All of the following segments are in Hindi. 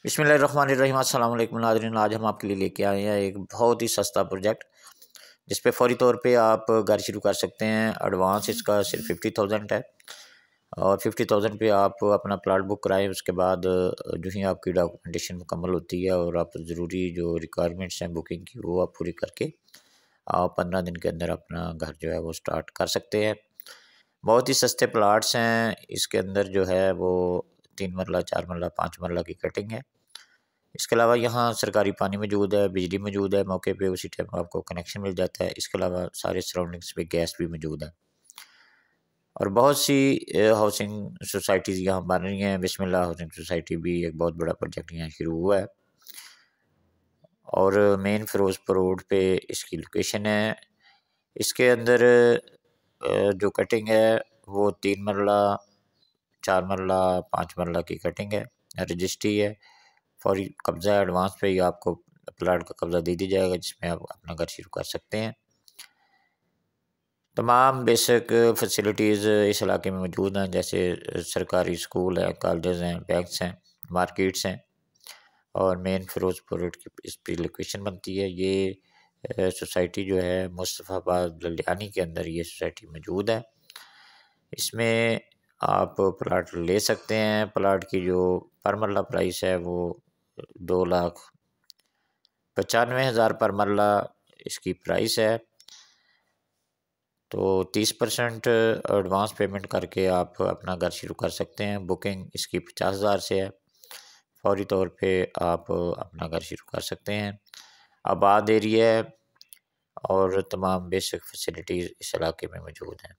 बिस्मिल्लाहिर्रहमानिर्रहीम। अस्सलाम वालेकुम नाज़रीन, आज हम आपके लिए लेके आए हैं एक बहुत ही सस्ता प्रोजेक्ट जिस पे फ़ौरी तौर पे आप घर शुरू कर सकते हैं। एडवांस इसका सिर्फ 50,000 है और 50,000 पे आप अपना प्लाट बुक कराएं। उसके बाद जो ही आपकी डॉक्यूमेंटेशन मुकम्मल होती है और आप ज़रूरी जो रिक्वायरमेंट्स हैं बुकिंग की वो आप पूरी करके आप 15 दिन के अंदर अपना घर जो है वो स्टार्ट कर सकते हैं। बहुत ही सस्ते प्लाट्स हैं। इसके अंदर जो है वो 3 मरला, 4 मरला, 5 मरला की कटिंग है। इसके अलावा यहाँ सरकारी पानी मौजूद है, बिजली मौजूद है, मौके पे उसी टाइम आपको कनेक्शन मिल जाता है। इसके अलावा सारे सराउंडिंग्स में गैस भी मौजूद है और बहुत सी हाउसिंग सोसाइटीज़ यहाँ बन रही हैं। बिस्मिल्लाह हाउसिंग सोसाइटी भी एक बहुत बड़ा प्रोजेक्ट यहाँ शुरू हुआ है और मेन फिरोज़पुर रोड पे इसकी लोकेशन है। इसके अंदर जो कटिंग है वो 3 मरला, 4 मरला, 5 मरला की कटिंग है, रजिस्ट्री है। फौरी कब्ज़ा एडवांस पे ही आपको प्लाट का कब्ज़ा दे दिया जाएगा जिसमें आप अपना घर शुरू कर सकते हैं। तमाम बेसिक फैसिलिटीज़ इस इलाके में मौजूद हैं, जैसे सरकारी स्कूल हैं, कॉलेजेस हैं, बैंक्स हैं, मार्केट्स हैं और मेन फिरोज़पुर रोड की इस पे लोकेशन बनती है। ये सोसाइटी जो है मुस्तफ़ाबाद ललियानी के अंदर ये सोसाइटी मौजूद है। इसमें आप प्लाट ले सकते हैं। प्लाट की जो पर मरला प्राइस है वो 2,95,000 पर मरला इसकी प्राइस है। तो 30% एडवांस पेमेंट करके आप अपना घर शुरू कर सकते हैं। बुकिंग इसकी 50,000 से है। फौरी तौर पे आप अपना घर शुरू कर सकते हैं। आबाद एरिया है और तमाम बेसिक फैसिलिटीज़ इस इलाके में मौजूद हैं।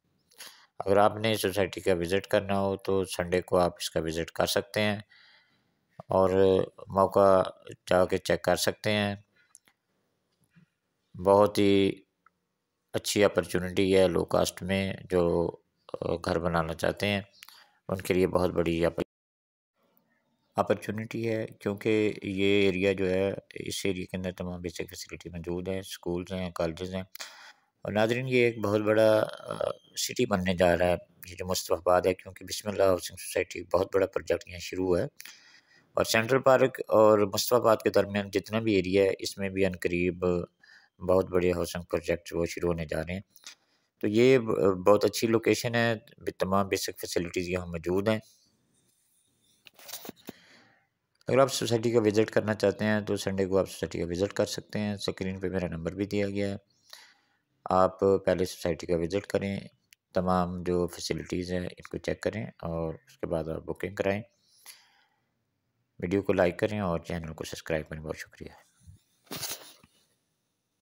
अगर आपने सोसाइटी का विज़िट करना हो तो संडे को आप इसका विज़िट कर सकते हैं और मौका जाके चेक कर सकते हैं। बहुत ही अच्छी अपॉर्चुनिटी है लो कास्ट में जो घर बनाना चाहते हैं उनके लिए बहुत बड़ी अपॉर्चुनिटी है, क्योंकि ये एरिया जो है इस एरिया के अंदर तमाम बेसिक फैसिलिटी मौजूद हैं, स्कूल्स हैं, कॉलेजेस हैं और नाज़रीन ये एक बहुत बड़ा सिटी बनने जा रहा है ये जो मुस्तफ़ाबाद है, क्योंकि बिस्मिल्लाह हाउसिंग सोसाइटी बहुत बड़ा प्रोजेक्ट यहाँ शुरू हुआ है और सेंट्रल पार्क और मुस्तफ़ाबाद के दरमियान जितना भी एरिया है इसमें भी अनकरीब बहुत बड़े हाउसिंग प्रोजेक्ट वो शुरू होने जा रहे हैं। तो ये बहुत अच्छी लोकेशन है, तमाम बेसिक फैसिलिटीज़ यहाँ मौजूद हैं। अगर आप सोसाइटी का विज़िट करना चाहते हैं तो संडे को आप सोसाइटी का विज़िट कर सकते हैं। स्क्रीन पे मेरा नंबर भी दिया गया है। आप पहले सोसाइटी का विज़िट करें, तमाम जो फैसिलिटीज़ हैं इनको चेक करें और उसके बाद आप बुकिंग कराएँ। वीडियो को लाइक करें और चैनल को सब्सक्राइब करें। बहुत शुक्रिया।